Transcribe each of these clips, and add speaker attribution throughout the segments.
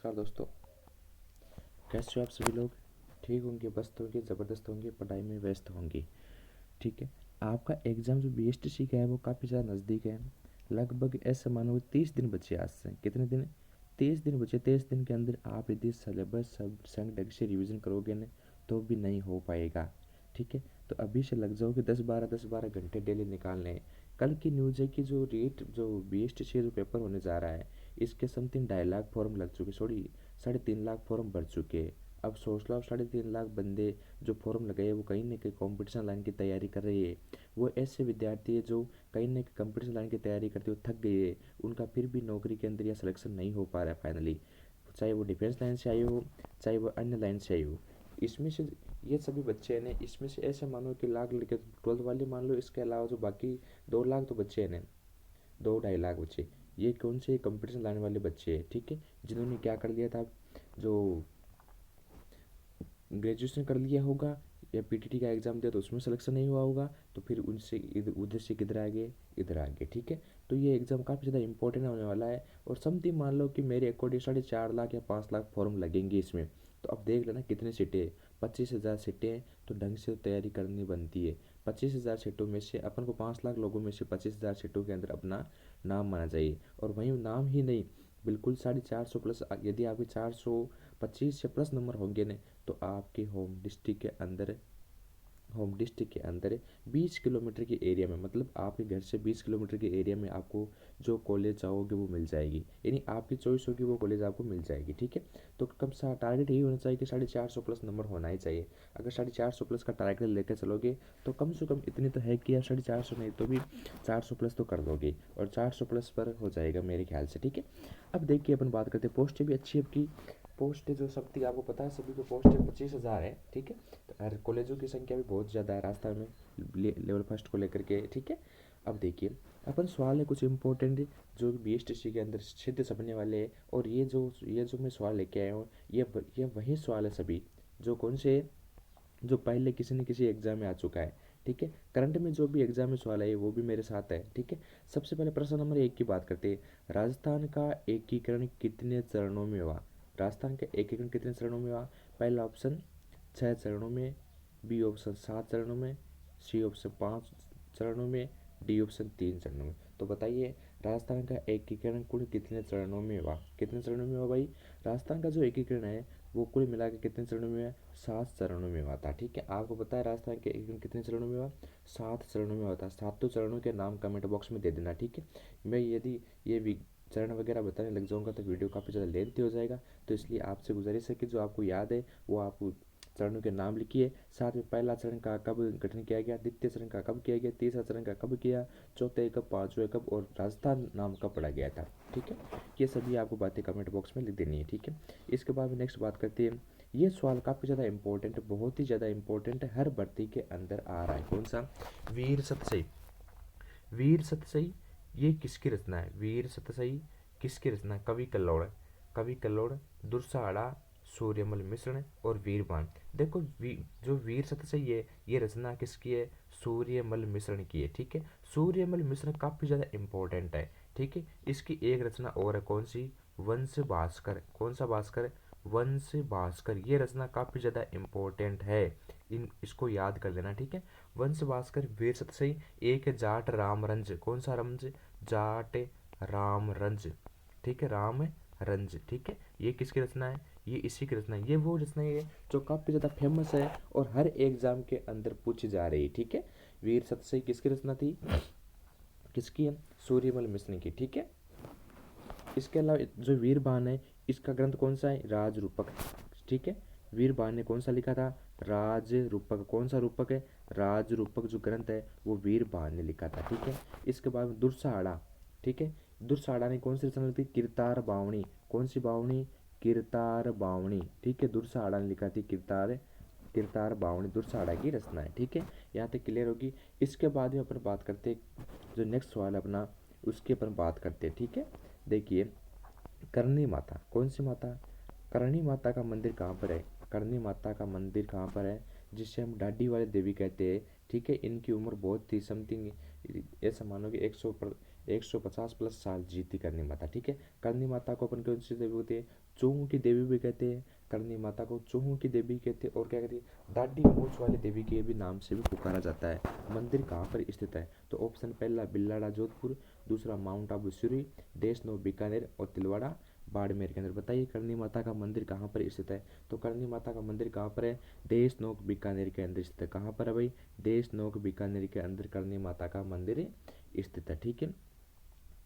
Speaker 1: नमस्कार दोस्तों, कैसे हो आप सभी लोग। ठीक होंगे, मस्त होंगे, ज़बरदस्त होंगे, पढ़ाई में व्यस्त होंगे। ठीक है। आपका एग्ज़ाम जो बीएसटीसी का है वो काफ़ी ज़्यादा नज़दीक है। लगभग ऐसा मानो 30 दिन बचे आज से। कितने दिन? 30 दिन बचे। 30 दिन के अंदर आप यदि सिलेबस सब संग ढंग से रिविज़न करोगे न तो भी नहीं हो पाएगा। ठीक है। तो अभी से लग जाओ कि 10-12 घंटे डेली निकालने। कल की न्यूज़ है कि जो बीएसटीसी का जो पेपर होने जा रहा है, इसके समथिंग 2.5 लाख फॉर्म लग चुके, सॉरी 3.5 लाख फॉर्म भर चुके हैं। अब सोच लो, आप 3.5 लाख बंदे जो फॉर्म लगाए वो कहीं ना कहीं कंपटीशन लाइन की तैयारी कर रही है। वो ऐसे विद्यार्थी है जो कहीं ना कहीं कंपटीशन लाइन की तैयारी करते हुए थक गए है, उनका फिर भी नौकरी के अंदर या सिलेक्शन नहीं हो पा रहा है फाइनली। चाहे वो डिफेंस लाइन से आए हो, चाहे वो अन्य लाइन से आए हो। इसमें से ये सभी बच्चे हैं ना, इसमें से ऐसे मानो कि लाख लड़के 12th वाले मान लो, इसके अलावा जो बाकी 2 लाख तो बच्चे हैं ना, 2-2.5 लाख बच्चे, ये कौन से कंपटीशन लाने वाले बच्चे हैं। ठीक है। जिन्होंने क्या कर लिया था, जो ग्रेजुएशन कर लिया होगा या पीटीटी का एग्ज़ाम दिया तो उसमें सिलेक्शन नहीं हुआ होगा, तो फिर उनसे उधर से किधर आ गए, इधर आ गए। ठीक है। तो ये एग्ज़ाम काफ़ी ज़्यादा इंपॉर्टेंट होने वाला है। और समथिंग मान लो कि मेरे अकॉर्डिंग 4.5 लाख या 5 लाख फॉर्म लगेंगे इसमें। तो अब देख लेना कितने सीटें, 25,000 सीटें हैं, तो ढंग से तैयारी करनी बनती है। 25,000 सीटों में से अपन को 5 लाख लोगों में से 25,000 सीटों के अंदर अपना नाम माना चाहिए। और वहीं नाम ही नहीं, बिल्कुल 450 प्लस, यदि आपके 425 से प्लस नंबर होंगे न, तो आपके होम डिस्ट्रिक्ट के अंदर 20 किलोमीटर के एरिया में, मतलब आपके घर से 20 किलोमीटर के एरिया में आपको जो कॉलेज चाहोगे वो मिल जाएगी। यानी आपकी चॉइस होगी वो कॉलेज आपको मिल जाएगी। ठीक है। तो कम सा टारगेट यही होना चाहिए कि 450 प्लस नंबर होना ही चाहिए। अगर 450 प्लस का टारगेट लेकर चलोगे तो कम से कम इतनी तो है कि यार 450 नहीं तो भी 400 प्लस तो कर दोगे, और 400 प्लस पर हो जाएगा मेरे ख्याल से। ठीक है। अब देखिए अपन बात करते हैं, पोस्ट भी अच्छी है आपकी। पोस्ट जो सबकी आपको पता है, सभी को पोस्ट 25,000 है। ठीक है। तो हर कॉलेजों की संख्या भी बहुत ज़्यादा है राजस्थान में, लेवल फर्स्ट को लेकर के। ठीक है। अब देखिए अपन सवाल है कुछ इंपॉर्टेंट जो बीएसटीसी के अंदर सीधे छपने वाले हैं। और ये जो मैं सवाल लेके आया हूँ, ये वही सवाल है सभी, जो कौन से, जो पहले किसी न किसी एग्जाम में आ चुका है। ठीक है। करंट में जो भी एग्जाम में सवाल है वो भी मेरे साथ है। ठीक है। सबसे पहले प्रश्न नंबर 1 की बात करते हैं। राजस्थान का एकीकरण कितने चरणों में हुआ? राजस्थान का एकीकरण कितने चरणों में हुआ? पहला ऑप्शन 6 चरणों में, बी ऑप्शन 7 चरणों में, सी ऑप्शन 5 चरणों में, डी ऑप्शन 3 चरणों में। तो बताइए राजस्थान का एकीकरण कुल कितने चरणों में हुआ? कितने चरणों में हुआ भाई? राजस्थान का जो एकीकरण है वो कुल मिला के कितने चरणों में है? 7 चरणों में हुआ था। ठीक है। आपको पता है राजस्थान के एकीकरण कितने चरणों में हुआ? 7 चरणों में हुआ था। 7 चरणों के नाम कमेंट बॉक्स में दे देना। ठीक है। मैं यदि ये चरण वगैरह बताने लग जाऊंगा तो वीडियो काफ़ी ज़्यादा लेंथी हो जाएगा, तो इसलिए आपसे गुजारिश है कि जो आपको याद है वो आप चरणों के नाम लिखिए। साथ में पहला चरण का कब गठन किया गया, द्वितीय चरण का कब किया गया, तीसरा चरण का कब किया, चौथे कब, पांचवें कब, और राजस्थान नाम कब पढ़ा गया था। ठीक है। ये सभी आपको बातें कमेंट बॉक्स में लिख देनी है। ठीक है। इसके बाद में नेक्स्ट बात करते हैं। ये सवाल काफ़ी ज़्यादा इंपॉर्टेंट है, बहुत ही ज़्यादा इंपॉर्टेंट है, हर भर्ती के अंदर आ रहा है। कौन सा? वीर सतसई। वीर सतसई ये किसकी रचना है? वीर सतसई किसकी रचना है? कवि कल्लोड़। कवि कल्लोड़, दुर्साहड़ा, सूर्यमल मिश्र और वीरबान। देखो जो वीर सतसई है ये रचना किसकी है? सूर्यमल मिश्र की है। ठीक है। सूर्यमल मिश्र काफ़ी ज़्यादा इंपॉर्टेंट है। ठीक है। इसकी एक रचना और है, कौन सी? वंश भास्कर। कौन सा भास्कर? वंश भास्कर। ये रचना काफ़ी ज़्यादा इंपॉर्टेंट है, इसको याद कर लेना। ठीक है। वंश भास्कर, वीर सतसई, एक है जाट राम रंज। कौन सा रंज? जाट राम रंज। ठीक है। राम रंज। ठीक है। ये किसकी रचना है? ये इसी की रचना है। ये वो रचना है जो काफ़ी ज़्यादा फेमस है और हर एग्जाम के अंदर पूछी जा रही है। ठीक है। वीर सतसई किसकी रचना थी? किसकी है? सूर्यमल मिश्र की। ठीक है। इसके अलावा जो वीरबान है इसका ग्रंथ कौन सा है? राज रूपक। ठीक है। वीरबान ने कौन सा लिखा था? राज रूपक। कौन सा रूपक है? राज रूपक जो ग्रंथ है वो वीरबान ने लिखा था। ठीक है। इसके बाद दुर्साहड़ा। ठीक है। दुर्साहड़ा ने कौन सी रचना लिखी? किरतार बावणी। कौन सी बावणी? किरतार बावणी। ठीक है। दुर्साहड़ा ने लिखा थी किरतार किरतार बावणी, दुर्साहड़ा की रचना है। ठीक है। यहाँ तक क्लियर होगी। इसके बाद में अपन बात करते, जो नेक्स्ट सवाल अपना उसकी अपन बात करते हैं। ठीक है। देखिए करणी माता, कौन सी माता? करणी माता का मंदिर कहाँ पर है? करणी माता का मंदिर कहाँ पर है, जिसे हम ढाडी वाली देवी कहते हैं। ठीक है। इनकी उम्र बहुत थी, समथिंग ऐसा मानो कि 150 प्लस साल जीती करणी माता। ठीक है। करणी माता को अपन कौन सी देवी बोलते हैं? चूहों की देवी भी कहते हैं, करणी माता को चूहों की देवी कहते हैं, और क्या कहते हैं, दाढ़ी मूछ वाली देवी के भी नाम से भी पुकारा जाता है। मंदिर कहाँ पर स्थित है? तो ऑप्शन पहला बिल्लाड़ा जोधपुर, दूसरा माउंट आबू सिरी, देशनोक बीकानेर, और तिलवाड़ा बाड़मेर के अंदर। बताइए करणी माता का मंदिर कहाँ पर स्थित है? तो करणी माता का मंदिर कहाँ पर है? देशनोक बीकानेर के अंदर स्थित है। कहाँ पर है भाई? देशनोक बीकानेर के अंदर करणी माता का मंदिर स्थित है। ठीक है,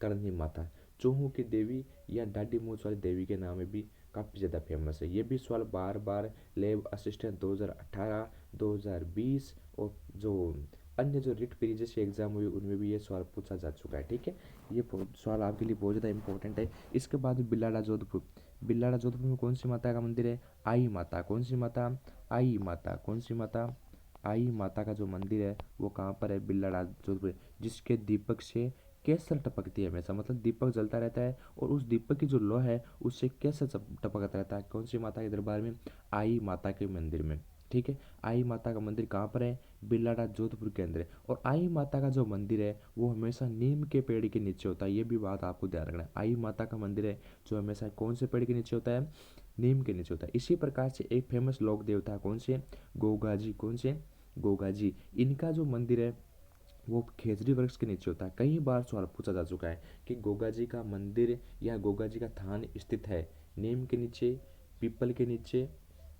Speaker 1: करणी माता चूहों की देवी या डाडी मूछ वाली देवी के नाम में भी काफ़ी ज़्यादा फेमस है। ये भी सवाल बार बार लैब असिस्टेंट 2018, 2020 और जो अन्य जो रिट पीरियड से एग्जाम हुए उनमें भी ये सवाल पूछा जा चुका है। ठीक है, ये सवाल आपके लिए बहुत ज़्यादा इंपॉर्टेंट है। इसके बाद बिलाड़ा जोधपुर, बिलाड़ा जोधपुर में कौन सी माता का मंदिर है? आई माता। कौन सी माता? आई माता। कौन सी माता? आई माता का जो मंदिर है वो कहाँ पर है? बिलाड़ा जोधपुर, जिसके दीपक से केसर टपकती है हमेशा, मतलब दीपक जलता रहता है और उस दीपक की जो लौ है उससे केसर टपकता रहता है। कौन सी माता के दरबार में? आई माता के मंदिर में। ठीक है, आई माता का मंदिर कहाँ पर है? बिलाड़ा जोधपुर के अंदर है। और आई माता का जो मंदिर है वो हमेशा नीम के पेड़ के नीचे होता है, ये भी बात आपको ध्यान रखना है। आई माता का मंदिर है जो हमेशा कौन से पेड़ के नीचे होता है? नीम के नीचे होता है। इसी प्रकार से एक फेमस लोक देवता है, कौन से? गोगा जी। कौन से? गोगा जी। इनका जो मंदिर है वो खेजड़ी वृक्ष के नीचे होता है। कई बार सवाल पूछा जा चुका है कि गोगा जी का मंदिर या गोगा जी का थान स्थित है नीम के नीचे, पीपल के नीचे,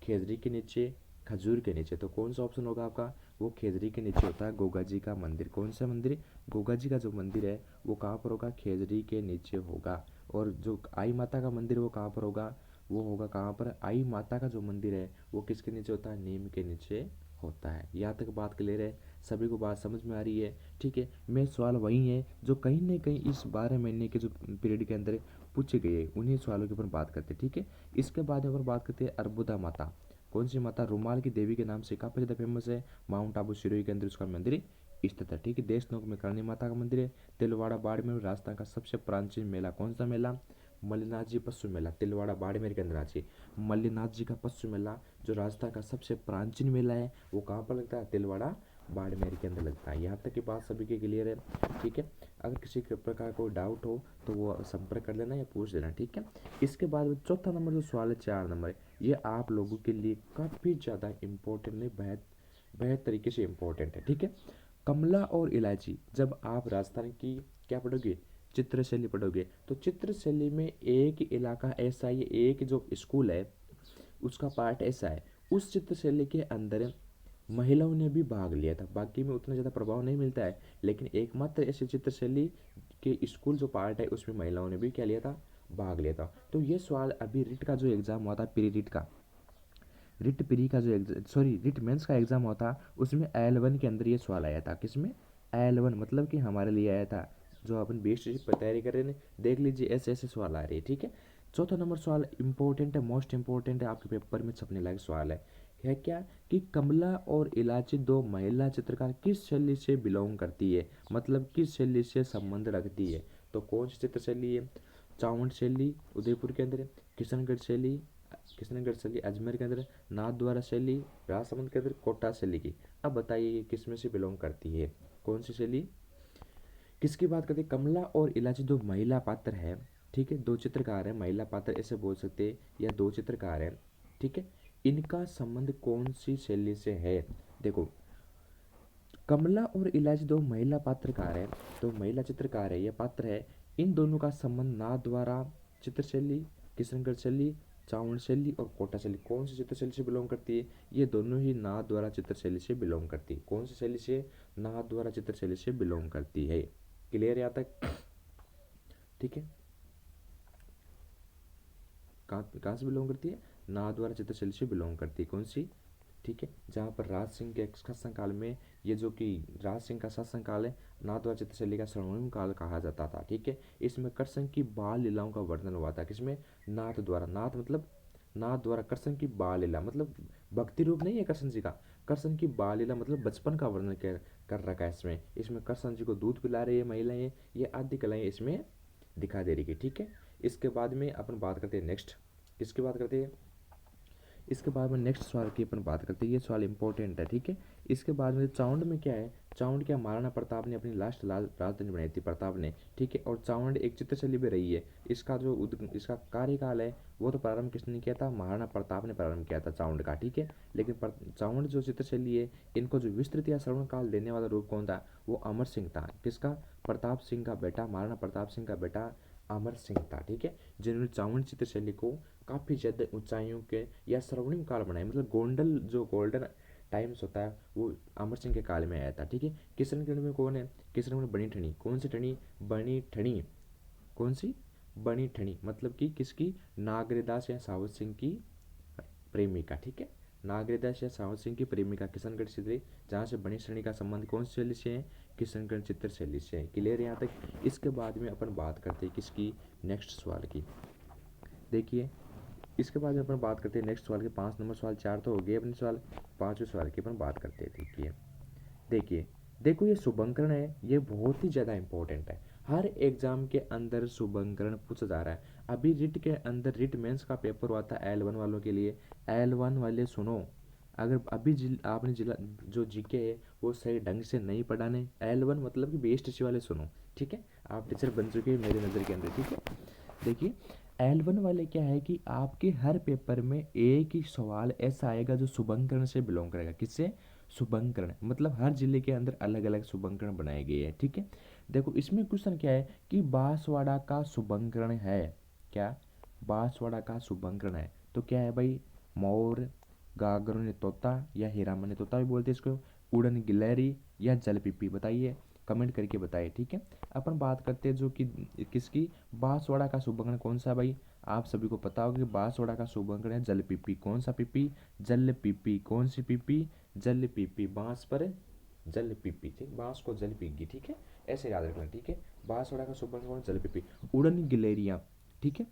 Speaker 1: खेजड़ी के नीचे, खजूर के नीचे। तो कौन सा ऑप्शन होगा आपका? वो खेजड़ी के नीचे होता है गोगा जी का मंदिर। कौन सा मंदिर? गोगा जी का जो मंदिर है वो कहाँ पर होगा? खेजड़ी के नीचे होगा। और जो आई माता का मंदिर वो कहाँ पर होगा? वो होगा कहाँ पर? आई माता का जो मंदिर है वो किसके नीचे होता है? नीम के नीचे होता है। यहाँ तक बात क्लियर है? सभी को बात समझ में आ रही है? ठीक है, मैं सवाल वही है जो कहीं ना कहीं इस 12 महीने के जो पीरियड के अंदर पूछे गए उन्हीं सवालों के ऊपर बात करते हैं। ठीक है, इसके बाद अगर बात करते हैं अर्बुदा माता। कौन सी माता? रुमाल की देवी के नाम से काफ़ी ज़्यादा फेमस है। माउंट आबू सिरोही के अंदर उसका मंदिर स्थित है। ठीक है, देशनोक में करणी माता का मंदिर है। तिलवाड़ा बाड़मेर राजस्थान का सबसे प्राचीन मेला कौन सा मेला? मल्लीनाथ जी पशु मेला। तिलवाड़ा बाड़मेर के अंदर आ जाइए। मल्लीनाथ जी का पशु मेला जो राजस्थान का सबसे प्राचीन मेला है वो कहाँ पर लगता है? तिलवाड़ा बाड़मेर के अंदर लगता है। यहाँ तक की बात सभी के क्लियर है? ठीक है, अगर किसी प्रकार कोई डाउट हो तो वो संपर्क कर लेना या पूछ लेना। ठीक है, इसके बाद चौथा नंबर जो सवाल है 4 नंबर, ये आप लोगों के लिए काफ़ी ज़्यादा इम्पोर्टेंट है, बेहद बेहद तरीके से इम्पोर्टेंट है। ठीक है, कमला और इलायची जब आप राजस्थान की क्या पढ़ोगे? चित्रशैली पढ़ोगे, तो चित्रशैली में एक इलाका ऐसा है, एक जो स्कूल है उसका पार्ट ऐसा है, उस चित्रशैली के अंदर महिलाओं ने भी भाग लिया था। बाकी में उतना ज़्यादा प्रभाव नहीं मिलता है, लेकिन एकमात्र ऐसे चित्रशैली के स्कूल जो पार्ट है उसमें महिलाओं ने भी क्या लिया था? भाग लिया था। तो ये सवाल अभी रिट का जो एग्ज़ाम हुआ था, प्री रिट का, रिट प्री का जो सॉरी रिट मेंस का एग्ज़ाम हुआ था उसमें L1 के अंदर ये सवाल आया था। किसमें? L1 मतलब कि हमारे लिए आया था। जो अपन बेस्ट पर तैयारी कर रहे हैं देख लीजिए, ऐसे ऐसे सवाल आ रहे हैं। ठीक है, चौथा नंबर सवाल इंपॉर्टेंट है, मोस्ट इंपॉर्टेंट है, आपके पेपर में छपने लायक सवाल है क्या? कि कमला और इलायची दो महिला चित्रकार किस शैली से बिलोंग करती है, मतलब किस शैली से संबंध रखती है? तो कौन सी चित्र शैली है? चावंड शैली उदयपुर के अंदर, किशनगढ़ शैली अजमेर के अंदर, नाथद्वारा शैली राजसमंद के अंदर, कोटा शैली की। अब बताइए ये किस में से बिलोंग करती है? कौन सी शैली? किसकी बात करते हैं? कमला और इलायची दो महिला पात्र है। ठीक है, दो चित्रकार है, महिला पात्र ऐसे बोल सकते हैं, या दो चित्रकार है। ठीक है, इनका संबंध कौन सी शैली से है? देखो, कमला और इलायची दो महिला पात्रकार है, तो महिला चित्रकार है, ये पात्र है। इन दोनों का संबंध नाथ द्वारा चित्रशैली, किशनगढ़ शैली, चावंड शैली और कोटा शैली, कौन सी चित्रशैली से बिलोंग करती है? ये दोनों ही नाथ द्वारा चित्रशैली से बिलोंग करती है। कौन सी शैली से? नाथ द्वारा चित्रशैली से बिलोंग करती है। क्लियर यहाँ तक? ठीक है, कहाँ कहाँ से बिलोंग करती है? नाथ द्वारा चित्रशैली से बिलोंग करती है। कौन सी? ठीक है, जहाँ पर राज सिंह के शासन काल में, ये जो कि राज सिंह का शासन काल है, नाथ द्वारा चित्रशैली का स्वर्णिम काल कहा जाता था। ठीक है, इसमें कृष्ण की बाल लीलाओं का वर्णन हुआ था। किसमें? नाथ द्वारा। नाथ मतलब नाथ द्वारा कृष्ण की बाल लीला, मतलब भक्ति रूप नहीं है कृष्ण जी का, कृष्ण की बाल लीला मतलब बचपन का वर्णन कर रखा है इसमें। इसमें कृष्ण जी को दूध पिला रही है महिलाएं, ये आदि कलाएं इसमें दिखा दे रही है। ठीक है, इसके बाद में अपन बात करते हैं नेक्स्ट, किसकी बात करते हैं? इसके बाद में नेक्स्ट सवाल की अपन बात करते हैं, ये सवाल इंपॉर्टेंट है, ठीक है। इसके बाद में चावंड में क्या है, चावंड क्या महाराणा प्रताप ने अपनी लास्ट राजधानी बनाई थी, प्रताप ने, ठीक है। और चावंड एक चित्रशैली भी रही है। इसका जो इसका कार्यकाल है वो तो प्रारंभ किसने किया था, महाराणा प्रताप ने प्रारंभ किया था चावंड का, ठीक है। लेकिन चावंड जो चित्रशैली है, इनको जो विस्तृत या श्रवण काल देने वाला रूप कौन था, वो अमर सिंह था। किसका, प्रताप सिंह का बेटा, महाराणा प्रताप सिंह का बेटा अमर सिंह था, ठीक है। जिन्होंने चावंड चित्रशैली को काफ़ी ज़्यादा ऊंचाइयों के या स्वर्णिम काल बनाए, मतलब गोल्डन जो गोल्डन टाइम्स होता है वो अमर सिंह के काल में आया था, ठीक है। किशनगढ़ में कौन है, किशनगढ़ में बनी ठनी, कौन सी ठनी, बनी ठनी, कौन सी, बनी ठनी, मतलब कि किसकी, नागरेदास या सावत सिंह की प्रेमिका, ठीक है। नागरेदास या सावत सिंह की प्रेमिका किशनगढ़ से, जहाँ से बनी श्रेणी का संबंध कौन सी शैली से है, किशनगढ़ चित्रशैली से है। क्लियर है यहाँ तक। इसके बाद में अपन बात करते हैं किसकी, नेक्स्ट सवाल की। देखिए इसके बाद में अपन बात करते हैं नेक्स्ट सवाल के, 5 नंबर सवाल, 4 तो हो गए अपने सवाल, 5वें सवाल की अपन बात करते हैं। देखिए देखिए देखो ये शुभंकरण है, ये बहुत ही ज़्यादा इंपॉर्टेंट है। हर एग्जाम के अंदर शुभंकरण पूछा जा रहा है। अभी रिट के अंदर, रिट मेंस का पेपर हुआ था L1 वालों के लिए। L1 वाले सुनो, अगर अभी आपने जिला जो जीके है वो सही ढंग से नहीं पढ़ाने, L1 मतलब कि बेस्ट वाले सुनो, ठीक है। आप टीचर बन चुके हैं मेरी नज़र के अंदर, ठीक है। देखिए L1 वाले क्या है कि आपके हर पेपर में एक ही सवाल ऐसा आएगा जो शुभंकरण से बिलोंग करेगा। किससे, शुभंकरण, मतलब हर जिले के अंदर अलग अलग शुभंकरण बनाए गए हैं, ठीक है। देखो इसमें क्वेश्चन क्या है कि बांसवाड़ा का शुभंकरण है, क्या, बांसवाड़ा का शुभंकरण है तो क्या है भाई, मोर, गागरों ने तोता या हीरामन ने तोता भी बोलते हैं इसको, उड़न गिलहरी या जलपिपी, बताइए, कमेंट करके बताइए, ठीक है। अपन बात करते हैं जो कि किसकी, बांसवाड़ा का शुभंकरण कौन सा भाई, आप सभी को पता होगा कि बांसवाड़ा का शुभंकरण है जल पीपी। कौन सा पीपी, जल पीपी, कौन सी पीपी, जल पीपी, बांस पर जल पीपी, ठीक, बांस को जल पीगी, ठीक है, ऐसे याद रखना, ठीक है। बांसवाड़ा का शुभंकरण जल पीपी, उड़न गिलेरिया, ठीक है,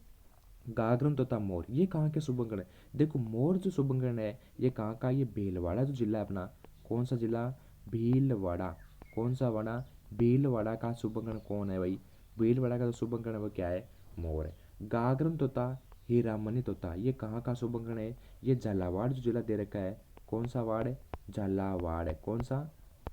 Speaker 1: गागरन तथा मोर, ये कहाँ के शुभंकरण है। देखो मोर जो शुभंकरण है ये कहाँ का, ये भीलवाड़ा जो जिला है अपना, कौन सा जिला, भीलवाड़ा, कौन सा वाड़ा, भीलवाड़ा का शुभंकरण कौन है भाई, भीलवाड़ा का जो शुभंकरण है वो क्या है, मोर है। गागरन तोता, हीरामणि तोता, ये कहाँ का शुभंकरण है, ये झालावाड़ जो जिला दे रखा है, कौन सा वार्ड है, झालावाड़ है, कौन सा,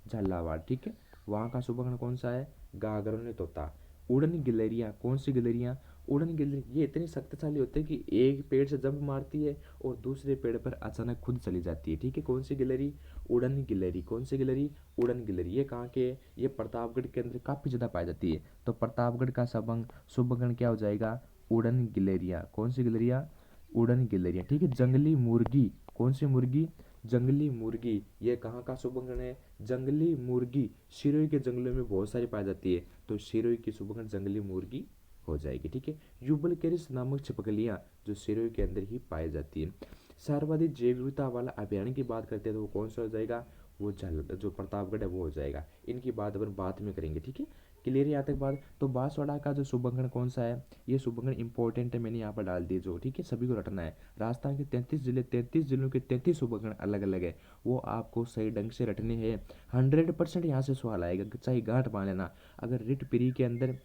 Speaker 1: झालावाड़, ठीक है। वहाँ का शुभंकरण कौन सा है, गागरन तोता। उड़न गिलहरियाँ, कौन सी गिलहरियाँ, उड़न गिलहरी, ये इतनी शक्तिशाली होती है कि एक पेड़ से जंप मारती है और दूसरे पेड़ पर अचानक खुद चली जाती है, ठीक है। कौन सी गिलहरी, उड़न गिलहरी, कौन सी गिलहरी, उड़न गिलहरी। ये कहाँ के, ये प्रतापगढ़ के अंदर काफ़ी ज़्यादा पाई जाती है। तो प्रतापगढ़ का शुभंकरण क्या हो जाएगा, उड़न गिलहरियाँ, कौन सी गिलहरियाँ, उड़न गिलहरियाँ, ठीक है। जंगली मुर्गी, कौन सी मुर्गी, जंगली मुर्गी, ये कहाँ का शुभंकरण है, जंगली मुर्गी, सिरोही के जंगलों में बहुत सारी पाई जाती है, तो सिरोही की शुभंकरण जंगली मुर्गी हो जाएगी, ठीक है। यूबलकेरिस नामक छिपकलियां जो सिरोही के अंदर ही पाई जाती है। सर्वाधिक जैव विविधता वाला अभ्यारण्य की बात करते हैं तो वो कौन सा हो जाएगा, वो जो प्रतापगढ़ है वो हो जाएगा। इनकी बात अपन बाद में करेंगे, ठीक है। क्लियर है यहाँ तक बात। तो बांसवाड़ा का जो शुभंकरण कौन सा है, ये शुभंकरण इंपॉर्टेंट है, मैंने यहाँ पर डाल दिए जो, ठीक है, सभी को रटना है। राजस्थान के 33 जिलों के 33 शुभंकरण अलग अलग है, वो आपको सही ढंग से रटने हैं। 100% यहाँ से सवाल आएगा, चाहे गांठ मान लेना। अगर रिट प्री के अंदर,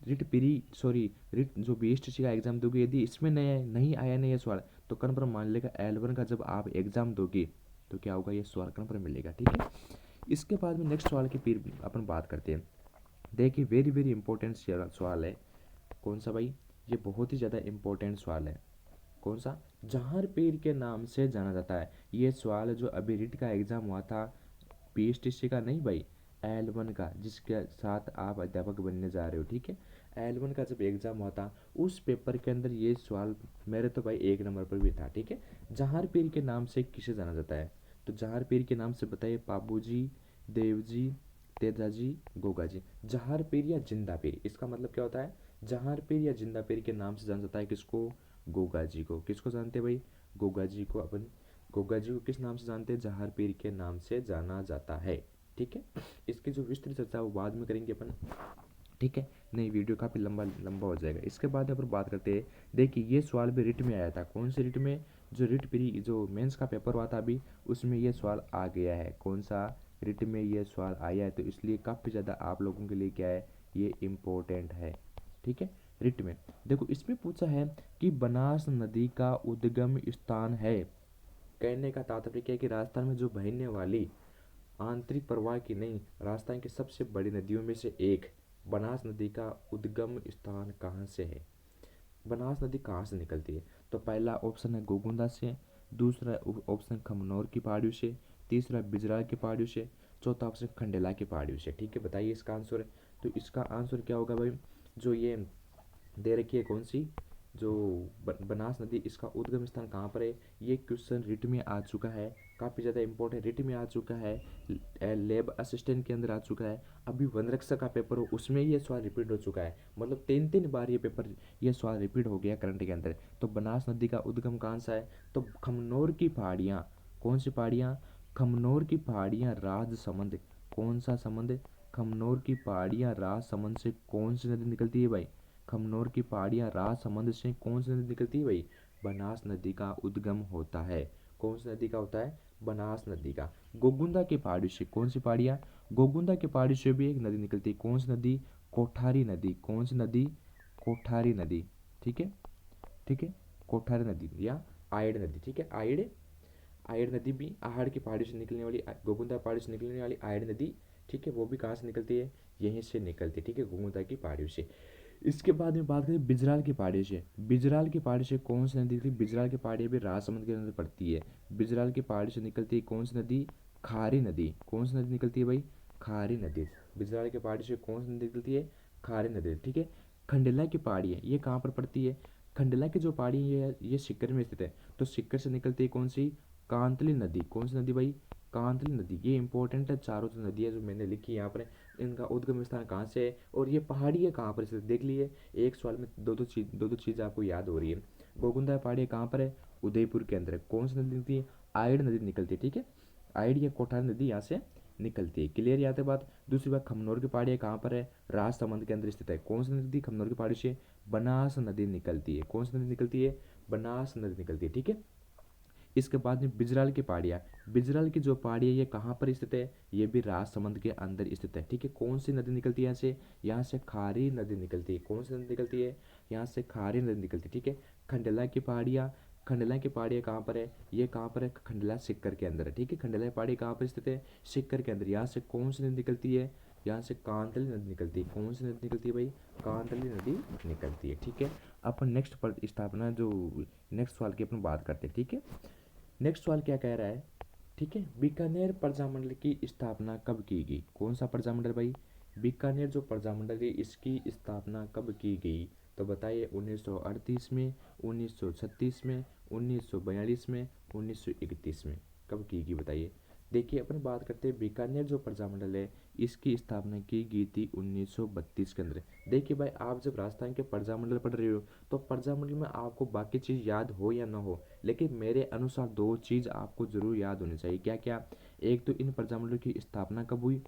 Speaker 1: रिट जो BSTC का एग्जाम दोगे, यदि इसमें नहीं आया नहीं ये सवाल, तो कन्फर्म मान लेगा L1 का जब आप एग्जाम दोगे तो क्या होगा, ये सवाल कन्फर्म मिलेगा, ठीक है। इसके बाद में नेक्स्ट सवाल की फिर अपन बात करते हैं। देखिए वेरी वेरी इंपॉर्टेंट सवाल है, कौन सा भाई, ये बहुत ही ज़्यादा इंपॉर्टेंट सवाल है, कौन सा, जहार पीर के नाम से जाना जाता है। ये सवाल जो अभी रिट का एग्जाम हुआ था, PSTC का नहीं भाई, L1 का, जिसके साथ आप अध्यापक बनने जा रहे हो, ठीक है। L1 का जब एग्जाम हुआ था उस पेपर के अंदर ये सवाल मेरे तो भाई 1 नंबर पर भी था, ठीक है। जहार पीर के नाम से किसे जाना जाता है, तो जहार पीर के नाम से बताइए, बाबू जी, देव जी, तेजा जी, गोगा जी। जहार पीर या जिंदा पीर, इसका मतलब क्या होता है, जहार पीर या जिंदा पीर के नाम से जाना जाता है किसको, गोगा जी को। किसको जानते हैं भाई, गोगा जी को। अपन गोगा जी को किस नाम से जानते हैं, जहार पीर के नाम से जाना जाता है, ठीक है। इसकी जो विस्तृत चर्चा वो बाद में करेंगे अपन, ठीक है, नहीं वीडियो काफ़ी लंबा लंबा हो जाएगा। इसके बाद अपन बात करते हैं। देखिए ये सवाल भी रिट में आया था, कौन से रिट में, जो रिट प्री जो मेंस का पेपर हुआ था अभी, उसमें ये सवाल आ गया है, कौन सा, रिट में ये सवाल आया है, तो इसलिए काफ़ी ज़्यादा आप लोगों के लिए क्या है, ये इम्पोर्टेंट है, ठीक है। रिट में देखो इसमें पूछा है कि बनास नदी का उद्गम स्थान है, कहने का तात्पर्य क्या है कि राजस्थान में जो बहने वाली आंतरिक प्रवाह की नहीं, राजस्थान की सबसे बड़ी नदियों में से एक बनास नदी का उद्गम स्थान कहाँ से है? बनास नदी कहाँ से निकलती है? तो पहला ऑप्शन है गोगुंदा से, दूसरा ऑप्शन खमनोर की पहाड़ियों से, तीसरा बिजराल की पहाड़ियों से, चौथा ऑप्शन खंडेला की पहाड़ियों से। ठीक है, बताइए इसका आंसर है। तो इसका आंसर क्या होगा भाई? जो ये दे रखी है कौन सी, जो बनास नदी, इसका उद्गम स्थान कहाँ पर है? ये क्वेश्चन रिट में आ चुका है, काफ़ी ज़्यादा इंपॉर्टेंट, रिट में आ चुका है, लैब असिस्टेंट के अंदर आ चुका है। अभी वनरक्षक का पेपर हो उसमें ये सवाल रिपीट हो चुका है, मतलब 3 बार ये पेपर, ये सवाल रिपीट हो गया करंट के अंदर। तो बनास नदी का उद्गम कहाँ सा है? तो खमनोर की पहाड़ियाँ। कौन सी पहाड़ियाँ? खमनोर की पहाड़ियाँ राजसमंद। कौन सा समंद? खमनोर की पहाड़ियाँ राजसमंद से कौन सी नदी निकलती है भाई? खमनोर की पहाड़ियाँ राजसमंद से कौन सी नदी निकलती है भाई? बनास नदी का उद्गम होता है। कौन सी नदी का होता है? बनास नदी का। गोगुंदा की पहाड़ी से कौन सी पहाड़ियाँ? गोगुंदा की पहाड़ी से भी एक नदी निकलती है। कौन सी नदी? कोठारी नदी। कौन सी नदी? कोठारी नदी। ठीक है, ठीक है, कोठारी नदी या आयड़ नदी। ठीक है, आयड़, आयड़ नदी भी आहड़ की पहाड़ी से निकलने वाली, गोगुंदा पहाड़ी से निकलने वाली आयड़ नदी। ठीक है, वो भी कहाँ से निकलती है? यहीं से निकलती है। ठीक है, गोगुंदा की पहाड़ियों से। इसके बाद में बात करें बिजराल की पहाड़ी से। बिजराल की पहाड़ी से कौन सी नदी निकलती है? बिजराल की पहाड़ी भी राजसमंद के अंदर पड़ती है। बिजराल की पहाड़ी से निकलती है कौन सी नदी? खारी नदी। कौन सी नदी निकलती है भाई? खारी नदी। बिजराल की पहाड़ी से कौन सी नदी निकलती है? खारी नदी। ठीक है, खंडेला की पहाड़ी है, ये कहाँ पर पड़ती है? खंडेला की जो पहाड़ी है ये सिक्कर में स्थित है। तो सिक्कर से निकलती है कौन सी? कांतली नदी। कौन सी नदी भाई? कांतली नदी। ये इंपॉर्टेंट है, चारों जो नदियाँ जो मैंने लिखी यहाँ पर, इनका उद्गम स्थान कहाँ से है और ये पहाड़ी है कहाँ पर स्थित, देख लिए। एक सवाल में दो दो चीज़ आपको याद हो रही है। गोगुंदा पहाड़ी कहाँ पर है? उदयपुर के अंदर है। कौन सी नदी निकलती है? आयड़ नदी निकलती है। ठीक है, आयड़ या कोठार नदी यहाँ से निकलती है। क्लियर याद है बात? दूसरी बात, खमनोर की पहाड़ी कहाँ पर है? राजसमंद के अंदर स्थित है। कौन सी नदी खमनोर की पहाड़ी से? बनास नदी निकलती है। कौन सी नदी निकलती है? बनास नदी निकलती है। ठीक है, इसके बाद में बिजराल की पहाड़ियाँ। बिजराल की जो पहाड़ी है ये कहाँ पर स्थित है? ये भी राजसमंद के अंदर स्थित है। ठीक है, कौन सी नदी निकलती है यहाँ से? यहाँ से खारी नदी निकलती है। कौन सी नदी निकलती है? यहाँ से खारी नदी निकलती है। ठीक है, खंडला की पहाड़ियाँ। खंडला की पहाड़ियाँ कहाँ पर है? ये कहाँ पर है? खंडला सिक्कर के अंदर है। ठीक है, खंडला की पहाड़ी कहाँ पर स्थित है? सिक्कर के अंदर। यहाँ से कौन सी नदी निकलती है? यहाँ से कांतली नदी निकलती है। कौन सी नदी निकलती है भाई? कांतली नदी निकलती है। ठीक है, अपन नेक्स्ट पर स्थापना जो नेक्स्ट सवाल की अपन बात करते हैं। ठीक है, नेक्स्ट सवाल क्या कह रहा है? ठीक है, बीकानेर प्रजामंडल की स्थापना कब की गई? कौन सा प्रजामंडल भाई? बीकानेर जो प्रजामंडल है इसकी स्थापना कब की गई? तो बताइए, 1938 में, 1936 में, 1942 में, 1931 में, कब की गई बताइए। देखिए, अपन बात करते हैं बीकानेर जो प्रजामंडल है इसकी स्थापना की गई थी 1932 के अंदर। देखिए भाई, आप जब राजस्थान के प्रजामंडल पढ़ रहे हो तो प्रजामंडल में आपको बाकी चीज़ याद हो या ना हो, लेकिन मेरे अनुसार दो चीज़ आपको ज़रूर याद होनी चाहिए। क्या क्या? एक तो इन प्रजामंडलों की स्थापना कब हुई,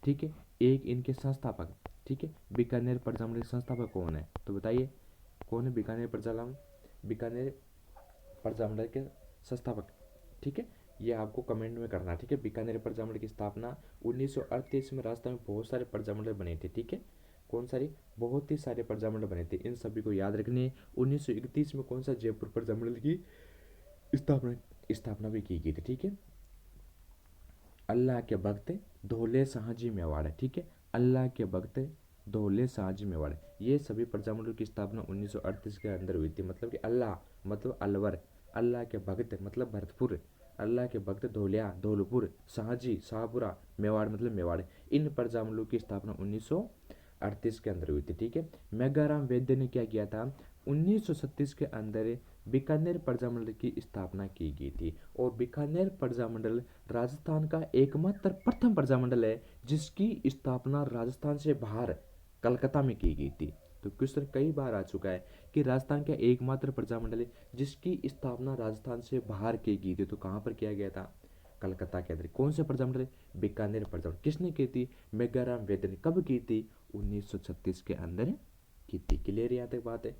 Speaker 1: ठीक है, एक इनके संस्थापक। ठीक है, बीकानेर प्रजामंडल के संस्थापक कौन है? तो बताइए, कौन है बीकानेर प्रजामंडल के संस्थापक? ठीक है, ये आपको कमेंट में करना है। ठीक है, बीकानेर प्रजामंडल की स्थापना 1938 में। राजस्थान में बहुत सारे प्रजामंडल बने थे। ठीक है, कौन सारी? बहुत ही सारे प्रजामंडल बने थे, इन सभी को याद रखने हैं। 1931 में कौन सा? जयपुर प्रजामंडल की स्थापना स्थापना भी की गई थी। ठीक है, अल्लाह के भक्त धोले शाहजी मेवाड़। ठीक है, अल्लाह के भक्त धोले शाहजी मेवाड़, ये सभी प्रजामंडल की स्थापना 1938 के अंदर हुई थी। मतलब कि अल्लाह मतलब अलवर, अल्लाह के भक्त मतलब भरतपुर, अल्लाह के भक्त धोलिया धौलपुर, शाहजी शाहपुरा, मेवाड़ मतलब मेवाड़, इन प्रजामंडलों की स्थापना 1938 के अंदर हुई थी। ठीक है, मेघाराम वैद्य ने क्या किया था? 1936 के अंदर बीकानेर प्रजामंडल की स्थापना की गई थी। और बीकानेर प्रजामंडल राजस्थान का एकमात्र प्रथम प्रजामंडल है जिसकी स्थापना राजस्थान से बाहर कलकत्ता में की गई थी। तो क्वेश्चन कई बार आ चुका है कि राजस्थान का एकमात्र प्रजामंडल है जिसकी स्थापना राजस्थान से बाहर की गई थी, तो कहाँ पर किया गया था? कलकत्ता के अंदर। कौन से प्रजामंडल? बीकानेर प्रजामंडल। किसने की थी? मेघाराम वैद्य ने। कब की थी? 1936 के अंदर की थी। क्लियर यहाँ तक बात है?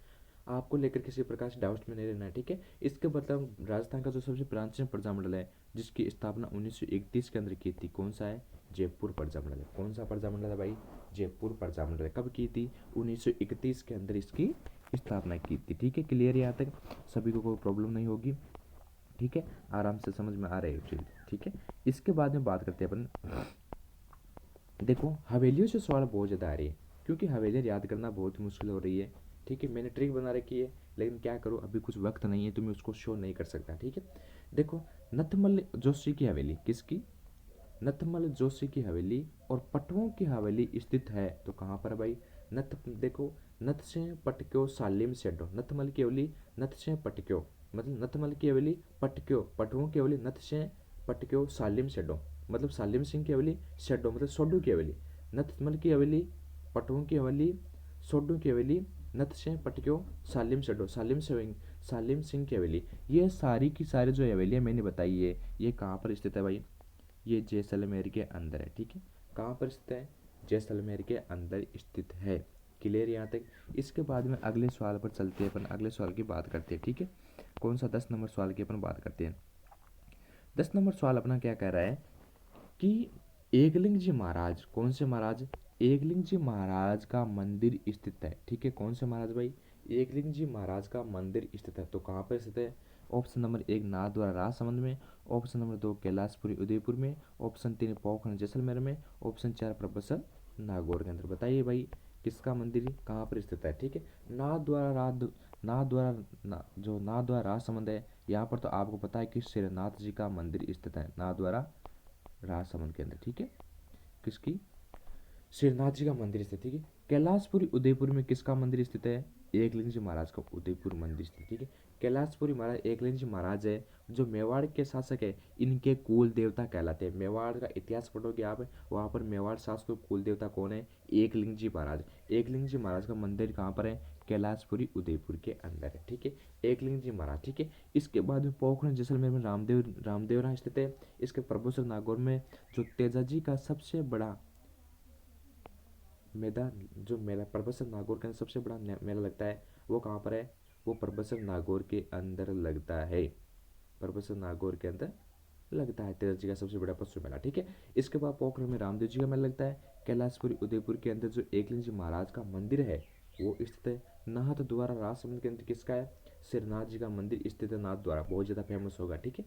Speaker 1: आपको लेकर किसी प्रकार से डाउट्स में नहीं रहना है। ठीक है, इसके मतलब राजस्थान का जो सबसे प्राचीन प्रजामंडल है जिसकी स्थापना 1931 के अंदर की थी, कौन सा है? जयपुर प्रजामंडल है। कौन सा प्रजामंडल है भाई? जयपुर प्रजामंडल है। कब की थी? 1931 के अंदर इसकी स्थापना की थी। ठीक है, क्लियर यहाँ तक? सभी को कोई प्रॉब्लम नहीं होगी। ठीक है, आराम से समझ में आ रही है चीज़, ठीक है। इसके बाद में बात करते हैं अपन, देखो हवेलियों से सवाल बहुत ज़्यादा आ रही है, क्योंकि हवेलियाँ याद करना बहुत मुश्किल हो रही है, ठीक है। मैंने ट्रिक बना रखी है, लेकिन क्या करूँ, अभी कुछ वक्त नहीं है तो मैं उसको शो नहीं कर सकता, ठीक है। देखो, नथमल जोशी की हवेली किसकी, नथमल जोशी की हवेली और पटवों की हवेली स्थित है, तो कहाँ पर है भाई, नथ, देखो, नथ से पटक्यो सालिम सेडो, नथमल की हवेली नथ से पटक्यो, मतलब नथमल की हवेली पटक्यो, पटवों की हवेली नथ से पटक्यो सालिम सेडो, मतलब सालिम सिंह की हवेली, शेडो मतलब सोडू की हवेली, नथमल की हवेली, पटवों की हवेली, सोडू की हवेली, नथ से पटक्यो सालिम सेडो, सालिम सिंह की हवेली। ये सारी की सारी जो हवेलियाँ मैंने बताई है, ये कहाँ पर स्थित है भाई, ये जैसलमेर के अंदर है, ठीक है। कहाँ पर स्थित है, जैसलमेर के अंदर स्थित है। क्लियर यहाँ तक। इसके बाद में अगले सवाल पर चलते हैं अपन, अगले सवाल की बात करते हैं, ठीक है। कौन सा, 10 नंबर सवाल की अपन बात करते हैं। 10 नंबर सवाल अपना क्या कह रहा है कि एकलिंग जी महाराज, कौन से महाराज, एकलिंग जी महाराज का मंदिर स्थित है, ठीक है। कौन से महाराज भाई, एकलिंग जी महाराज का मंदिर स्थित है, तो कहाँ पर स्थित है। ऑप्शन नंबर 1 नाथद्वारा राजसमंद में, ऑप्शन नंबर 2 कैलाशपुरी उदयपुर में, ऑप्शन 3 पोखरण जैसलमेर में, ऑप्शन 4 प्रबसर नागौर के अंदर। बताइए भाई किसका मंदिर कहाँ पर स्थित है, ठीक है। नाथ द्वारा राजसमंद है, यहाँ पर तो आपको पता है कि श्रीनाथ जी का मंदिर स्थित है नाथ द्वारा राजसमंद के अंदर, ठीक है। किसकी, श्रीनाथ जी का मंदिर स्थित, ठीक है। कैलाशपुरी उदयपुर में किसका मंदिर स्थित है, एकलिंग जी महाराज का उदयपुर मंदिर स्थित, ठीक है। कैलाशपुरी महाराज एकलिंग जी महाराज है, जो मेवाड़ के शासक है, इनके कुल देवता कहलाते हैं। मेवाड़ का इतिहास पढ़ोगे आप, वहाँ पर मेवाड़ शासक के कुल देवता कौन है, एकलिंग जी महाराज। एकलिंग जी महाराज का मंदिर कहाँ पर है, कैलाशपुरी उदयपुर के अंदर है, ठीक है। एकलिंग जी महाराज, ठीक है। इसके बाद में पोखरण जैसलमेर में रामदेवरा स्थित है। इसके प्रभुसर नागौर में जो तेजाजी का सबसे बड़ा मैदान, जो मेला परबतसर नागौर के अंदर सबसे बड़ा मेला लगता है, वो कहाँ पर है, वो परबतसर नागौर के अंदर लगता है, परबतसर नागौर के अंदर लगता है तेजा जी का सबसे बड़ा पशु मेला, ठीक है। इसके बाद पोखरण में रामदेव जी का मेला लगता है। कैलाशपुरी उदयपुर के अंदर जो एकलिंग जी महाराज का मंदिर है वो स्थित है। नाथ द्वारा राजसमंद के अंदर किसका है, श्रीनाथ जी का मंदिर स्थित है नाथ द्वारा, बहुत ज़्यादा फेमस होगा, ठीक है।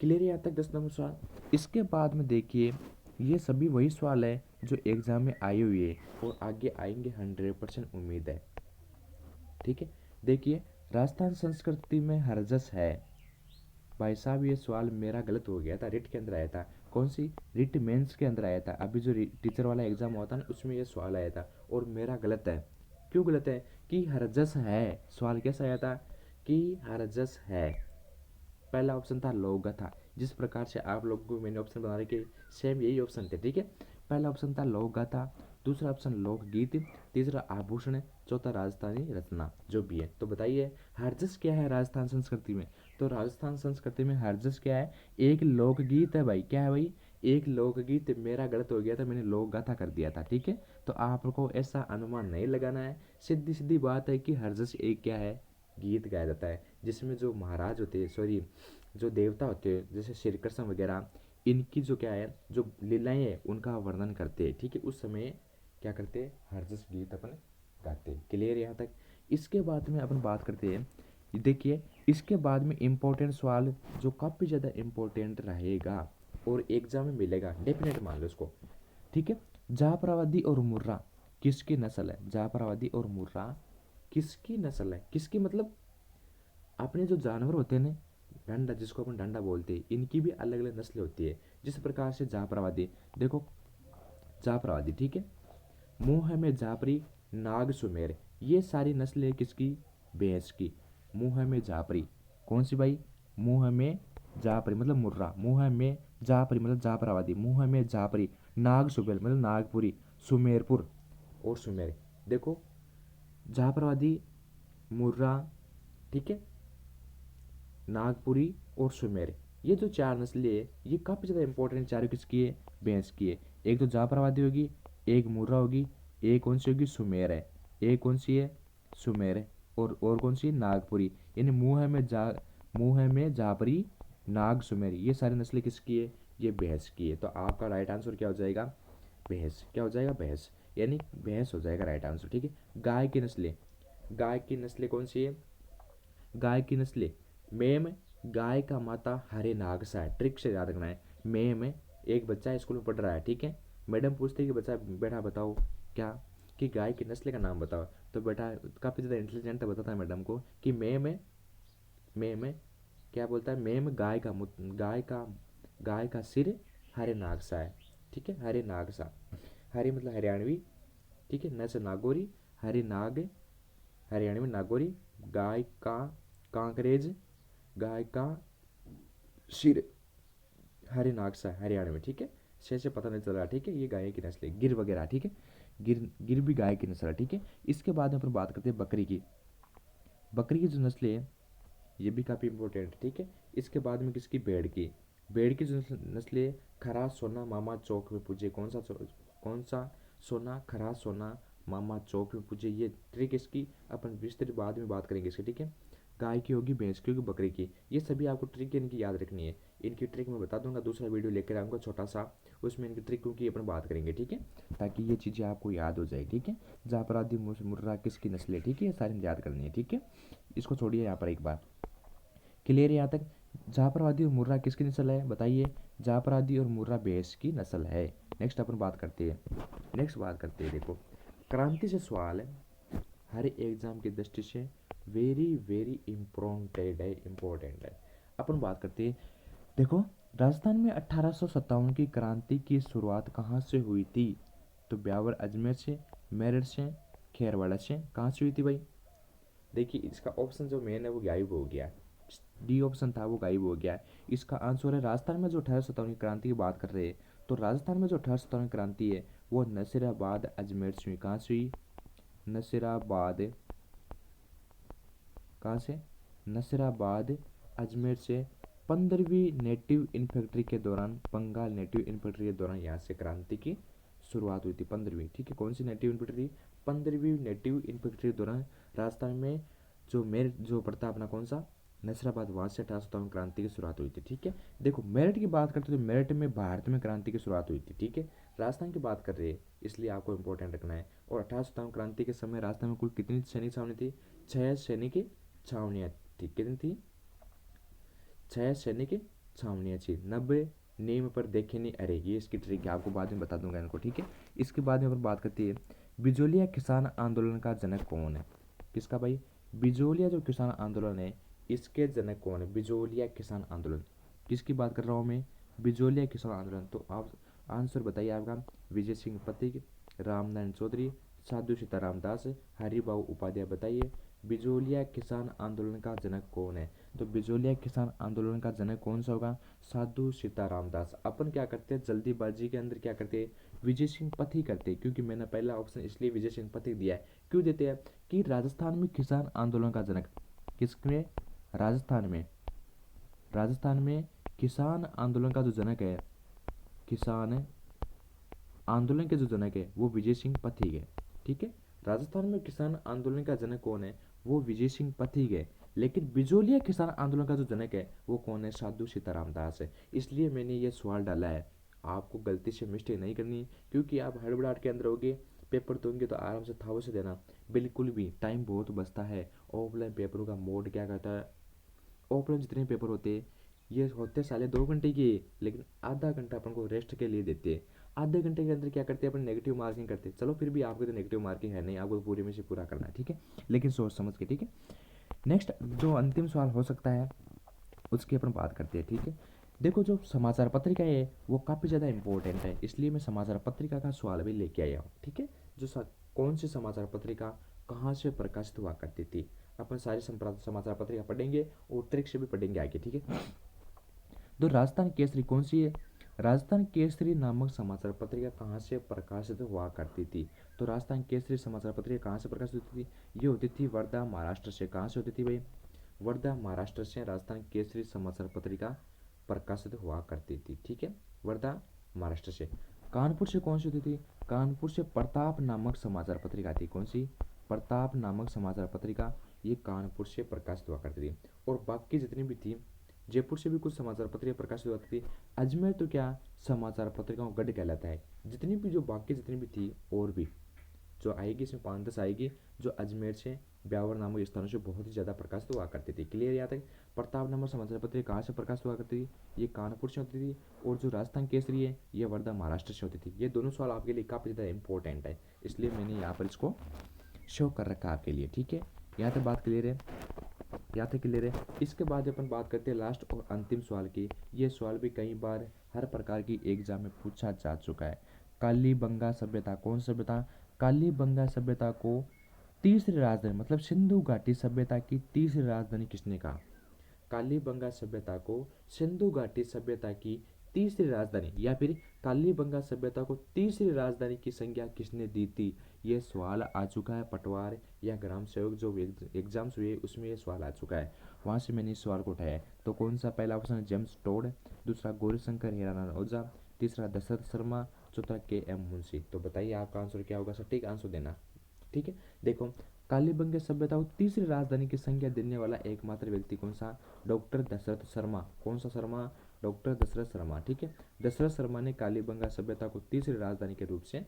Speaker 1: क्लियर है यहाँ तक 10 नंबर सवाल। इसके बाद में देखिए, ये सभी वही सवाल है जो एग्जाम में आए हुए हैं और आगे आएंगे, 100% उम्मीद है, ठीक है। देखिए, राजस्थान संस्कृति में हरजस है, भाई साहब ये सवाल मेरा गलत हो गया था, रिट के अंदर आया था। कौन सी, रिट मेंस के अंदर आया था, अभी जो टीचर वाला एग्जाम होता है ना उसमें ये सवाल आया था, और मेरा गलत है। क्यों गलत है, कि हरजस है, सवाल कैसा आया था कि हरजस है। पहला ऑप्शन था लोक गाथा, जिस प्रकार से आप लोगों को मैंने ऑप्शन बना रखे सेम यही ऑप्शन थे, ठीक है। पहला ऑप्शन था लोक गाथा, दूसरा ऑप्शन लोकगीत, तीसरा आभूषण, चौथा राजस्थानी रचना, जो भी है। तो बताइए हरजस क्या है राजस्थान संस्कृति में, तो राजस्थान संस्कृति में हरजस क्या है, एक लोकगीत है भाई। क्या है भाई, एक लोकगीत। मेरा गलत हो गया था, मैंने लोक गाथा कर दिया था, ठीक है। तो आपको ऐसा अनुमान नहीं लगाना है, सीधी सीधी बात है कि हरजस एक क्या है, गीत गाया जाता है, जिसमें जो महाराज होते हैं, सॉरी जो देवता होते हैं जैसे श्री कृष्ण वगैरह, इनकी जो क्या है, जो लीलाएं हैं उनका वर्णन करते हैं, ठीक है। उस समय क्या करते हैं, हरजस गीत अपन गाते हैं। क्लियर यहाँ तक। इसके बाद में अपन बात करते हैं, देखिए इसके बाद में इम्पोर्टेंट सवाल जो काफ़ी ज़्यादा इम्पोर्टेंट रहेगा और एग्जाम में मिलेगा, डेफिनेट मान लो इसको, ठीक है। जाफराबादी और मुर्रा किसकी नस्ल है, जाफराबादी और मुर्रा किसकी नस्ल है, किसकी मतलब अपने जो जानवर होते हैं ना, डंडा जिसको अपन डंडा बोलते हैं, इनकी भी अलग अलग नस्लें होती है। जिस प्रकार से जाफराबादी, देखो जाफराबादी, ठीक है, मुंह में जाफरी, नाग सुमेर, ये सारी नस्लें किसकी, भैंस की। मुंह में जाफरी कौन सी भाई, मुंह में जाफरी मतलब मुर्रा, मुंह में जाफरी मतलब जाफराबादी, मुंह में जाफरी, नाग सुमेर मतलब नागपुरी, सुमेरपुर और सुमेर। देखो जाफराबादी, मुर्रा, ठीक है, नागपुरी और सुमेर, ये जो चार नस्लें है ये काफ़ी ज़्यादा इंपॉर्टेंट, चारों किसकी है, भैंस की है। एक तो जाफराबादी होगी, एक मुर्रा होगी, एक कौन सी होगी, सुमेर है, एक कौन सी है, सुमेर है, और कौन सी है, नागपुरी। यानी मुंह में जाफरी, नाग, सुमेर, ये सारी नस्लें किसकी है, ये भैंस की है। तो आपका राइट आंसर क्या हो जाएगा, भैंस। क्या हो जाएगा, भैंस, यानी भैंस हो जाएगा राइट आंसर, ठीक है। गाय की नस्लें, गाय की नस्लें कौन सी है, गाय की नस्लें मेम, गाय का माता हरे नाग सा है। ट्रिक से याद रखना है। में एक बच्चा स्कूल में पढ़ रहा है, ठीक है। मैडम पूछते हैं कि बच्चा बेटा बताओ क्या, कि गाय की नस्ल का नाम बताओ। तो बेटा काफ़ी ज़्यादा इंटेलिजेंट बताता है मैडम को कि में क्या बोलता है, में गाय का सिर हरे नाग सा है, ठीक है। हरे नाग सा, हरे मतलब हरियाणवी, ठीक है। न से नागौरी, हरे नाग हरियाणवी नागौरी। गाय का कांकरेज, गाय का सिर हरे नाग सा हरियाणा में, ठीक है। से पता नहीं चल रहा, ठीक है। ये गाय की नस्ल है, गिर वगैरह, ठीक है। गिर भी गाय की नस्ल है, ठीक है। इसके बाद में अपन बात करते हैं बकरी की। बकरी की जो नस्ल है ये भी काफ़ी इंपॉर्टेंट, ठीक है। इसके बाद में किसकी, भेड़ की। भेड़ की जो नस्ल है, खरा सोना मामा चौक में पूजे। कौन सा सोना, खरा सोना मामा चौक में पूजे। ये ट्रिक इसकी अपन विस्तृत बाद में बात करेंगे इसकी, ठीक है। गाय की होगी, भैंस की होगी, बकरी की। ये सभी आपको ट्रिक इनकी याद रखनी है। इनकी ट्रिक मैं बता दूंगा, दूसरा वीडियो लेकर आऊँगा छोटा सा, उसमें इनकी ट्रिकों की अपन बात करेंगे, ठीक है। ताकि ये चीज़ें आपको याद हो जाए, ठीक है। जाफरादी मुर्रा किसकी नस्ल है, ठीक है। ये सारी याद करनी है, ठीक है। इसको छोड़िए यहाँ पर एक बार, क्लियर है यहाँ तक। जाफराबादी और मुर्रा किसकी नस्ल है बताइए। जाफराबादी और मुर्रा भैंस की नस्ल है। नेक्स्ट अपन बात करते हैं, देखो क्रांति से सवाल है, हर एग्जाम की दृष्टि से वेरी वेरी इम्पोर्टेंट है। अपन बात करते हैं, देखो राजस्थान में 1857 की क्रांति की शुरुआत कहाँ से हुई थी। तो ब्यावर अजमेर से, मेरठ से, खेरवाड़ा से। कहाँ से हुई थी भाई। देखिए इसका ऑप्शन जो मेन है वो गायब हो गया, डी ऑप्शन था वो गायब हो गया। इसका आंसर है राजस्थान में जो 1857 की क्रांति की बात कर रहे हैं, तो राजस्थान में जो 1857 की क्रांति है वो नसीराबाद अजमेर से हुई। कहाँ से हुई, नसीराबाद, कहाँ से, नसीराबाद अजमेर से। 15वीं नेटिव इन्फेंट्री के दौरान, बंगाल नेटिव इन्फेंट्री के दौरान यहाँ से क्रांति की शुरुआत हुई थी। 15वीं, ठीक है। कौन सी नेटिव इन्फेंट्री, 15वीं नेटिव इन्फेंट्री के दौरान राजस्थान में जो मेरठ जो पड़ता है अपना कौन सा, नसराबाद, वहाँ से 1857 क्रांति की शुरुआत हुई थी, ठीक है। देखो मेरठ की बात करते तो मेरठ में भारत में क्रांति की शुरुआत हुई थी, ठीक है। राजस्थान की बात कर रहे हैं इसलिए आपको इंपॉर्टेंट रखना है। और 1857 क्रांति के समय राजस्थान में कुल कितनी सैनिक छावनी थी, 6 सैनिक छावनियाँ थी। कितनी थी, 6 सैनिक छावनियाँ थी। 90 नेम पर देखे नहीं अरे, ये इसकी ट्रिक है, आपको बाद में बता दूंगा इनको, ठीक है। इसके बाद में अपन बात करती है, बिजोलिया किसान आंदोलन का जनक कौन है। किसका भाई, बिजोलिया जो किसान आंदोलन है इसके जनक कौन है। बिजोलिया किसान आंदोलन किसकी बात कर रहा हूँ मैं, बिजोलिया किसान आंदोलन। तो आप आंसर बताइए आपका, विजय सिंह पथिक, रामनारायण चौधरी, साधु सीताराम दास, हरिबाबू उपाध्याय। बताइए बिजोलिया किसान आंदोलन का जनक कौन है। तो बिजोलिया किसान आंदोलन का जनक कौन सा होगा, साधु सीताराम दास। अपन क्या करते हैं जल्दीबाजी के अंदर क्या करते हैं, विजय सिंह पथिक करते हैं, क्योंकि मैंने पहला ऑप्शन इसलिए विजय सिंह पथिक दिया है। क्यों देते हैं कि राजस्थान में किसान आंदोलन का जनक किसमें, राजस्थान में किसान आंदोलन का जो जनक है, किसान आंदोलन के जो जनक है वो विजय सिंह पथिक है, ठीक है। राजस्थान में किसान आंदोलन का जनक कौन है, वो विजय सिंह पथिक है। लेकिन बिजोलिया किसान आंदोलन का जो जनक है वो कौन है, साधु सीताराम दास है। इसलिए मैंने ये सवाल डाला है। आपको गलती से मिस्टेक नहीं करनी, क्योंकि आप हड़बड़ाहट के अंदर होगे, पेपर दोगे तो आराम से थाव से देना, बिल्कुल भी टाइम बहुत बचता है। ऑफलाइन पेपरों का मोड क्या कहता है, ऑफलाइन जितने पेपर होते हैं ये होते साले 2 घंटे के, लेकिन आधा घंटा अपन को रेस्ट के लिए देते हैं। आधे घंटे के अंदर क्या करते हैं अपन, नेगेटिव मार्किंग करते हैं। चलो फिर भी आपके तो नेगेटिव मार्किंग है नहीं, आपको पूरे में से पूरा करना है, ठीक है। लेकिन सोच समझ के, ठीक है। नेक्स्ट जो अंतिम सवाल हो सकता है उसकी अपन बात करते हैं, ठीक है। देखो जो समाचार पत्रिका है वो काफ़ी ज़्यादा इंपॉर्टेंट है, इसलिए मैं समाचार पत्रिका का सवाल भी लेके आया हूँ, ठीक है। कौन सी समाचार पत्रिका कहाँ से प्रकाशित हुआ करती थी। अपन सारी समाचार पत्रिका पढ़ेंगे और ट्रिक से भी पढ़ेंगे आगे, ठीक है। तो राजस्थान केसरी कौन सी है, राजस्थान केसरी नामक समाचार पत्रिका कहाँ से प्रकाशित हुआ करती थी। तो राजस्थान केसरी समाचार पत्रिका कहाँ से प्रकाशित होती थी, ये होती थी वर्धा महाराष्ट्र से। कहाँ से होती थी भाई, वर्धा महाराष्ट्र से राजस्थान केसरी समाचार पत्रिका प्रकाशित हुआ करती थी, ठीक है। वर्धा महाराष्ट्र से। कानपुर से कौन सी होती थी, कानपुर से प्रताप नामक समाचार पत्रिका थी। कौन सी, प्रताप नामक समाचार पत्रिका, ये कानपुर से प्रकाशित हुआ करती थी। और बाकी जितनी भी थी, जयपुर से भी कुछ समाचार पत्रिका प्रकाशित होती थी। अजमेर तो क्या समाचार पत्रिकाओं का गढ़ कहलाता है। जितनी भी जो बाकी जितनी भी थी और भी जो आएगी इसमें 5-10 आएगी जो अजमेर से ब्यावर नामक स्थानों से बहुत ही ज़्यादा प्रकाशित हुआ करती थी। क्लियर याद है? प्रताप नामक समाचार पत्र कहाँ से प्रकाशित हुआ करती थी? ये कानपुर से होती थी। और जो राजस्थान केसरी है ये वर्धा महाराष्ट्र से होती थी। ये दोनों सवाल आपके लिए काफ़ी ज़्यादा इंपॉर्टेंट है, इसलिए मैंने यहाँ पर इसको शो कर रखा है आपके लिए। ठीक है, यहाँ तक बात क्लियर है? यहाँ तक क्लियर है? इसके बाद अपन बात करते हैं लास्ट और अंतिम सवाल की। ये सवाल भी कई बार हर प्रकार की एग्जाम में पूछा जा चुका है। कालीबंगा सभ्यता कौन सभ्यता? कालीबंगा सभ्यता को तीसरी राजधानी मतलब सिंधु घाटी सभ्यता की तीसरी राजधानी किसने कहा? कालीबंगा सभ्यता को सिंधु घाटी सभ्यता की तीसरी राजधानी या फिर कालीबंगा सभ्यता को तीसरी राजधानी की संज्ञा किसने दी थी? ये सवाल आ चुका है पटवार या ग्राम सेवक जो एग्जाम्स हुए उसमें ये सवाल आ चुका है, वहाँ से मैंने इस सवाल को उठाया है। तो कौन सा? पहला ऑप्शन है जेम्स टोड, दूसरा गौरीशंकर हीरालाल ओझा, तीसरा दशरथ शर्मा, चौथा के.एम. मुंशी। तो बताइए आपका आंसर क्या होगा? सटीक आंसर देना। ठीक है, देखो कालीबंग सभ्यता को तीसरी राजधानी की संज्ञा देने वाला एकमात्र व्यक्ति कौन सा? डॉक्टर दशरथ शर्मा। कौन सा शर्मा? डॉक्टर दशरथ शर्मा। ठीक है, दशरथ शर्मा ने कालीबंगा सभ्यता को तीसरी राजधानी के रूप से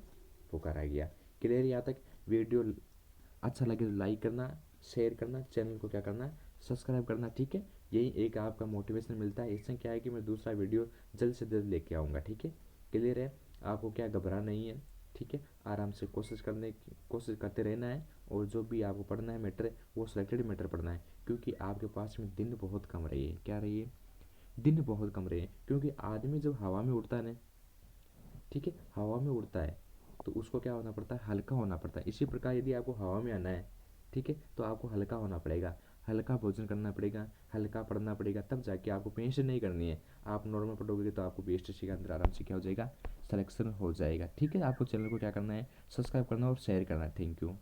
Speaker 1: पुकारा गया। क्लियर? यहाँ तक? वीडियो अच्छा लगे तो लाइक करना, शेयर करना, चैनल को क्या करना है? सब्सक्राइब करना। ठीक है, यही एक आपका मोटिवेशन मिलता है। इससे क्या है कि मैं दूसरा वीडियो जल्द से जल्द लेके आऊँगा। ठीक है, क्लियर है? आपको क्या घबराना नहीं है। ठीक है, आराम से कोशिश करते रहना है। और जो भी आपको पढ़ना है मैटर वो सिलेक्टेड मैटर पढ़ना है, क्योंकि आपके पास में दिन बहुत कम रही है। क्या रही है? दिन बहुत कम रहे हैं। क्योंकि आदमी जब हवा में उड़ता है ना, ठीक है, हवा में उड़ता है तो उसको क्या होना पड़ता है? हल्का होना पड़ता है। इसी प्रकार यदि आपको हवा में आना है, ठीक है, तो आपको हल्का होना पड़ेगा, हल्का भोजन करना पड़ेगा, हल्का पढ़ना पड़ेगा, तब जाके आपको पेंशन नहीं करनी है। आप नॉर्मल पढ़ोगे तो आपको बीएसटीसी के अंदर आराम से क्या हो जाएगा? सिलेक्शन हो जाएगा। ठीक है, आपको चैनल को क्या करना है? सब्सक्राइब करना और शेयर करना है। Thank you.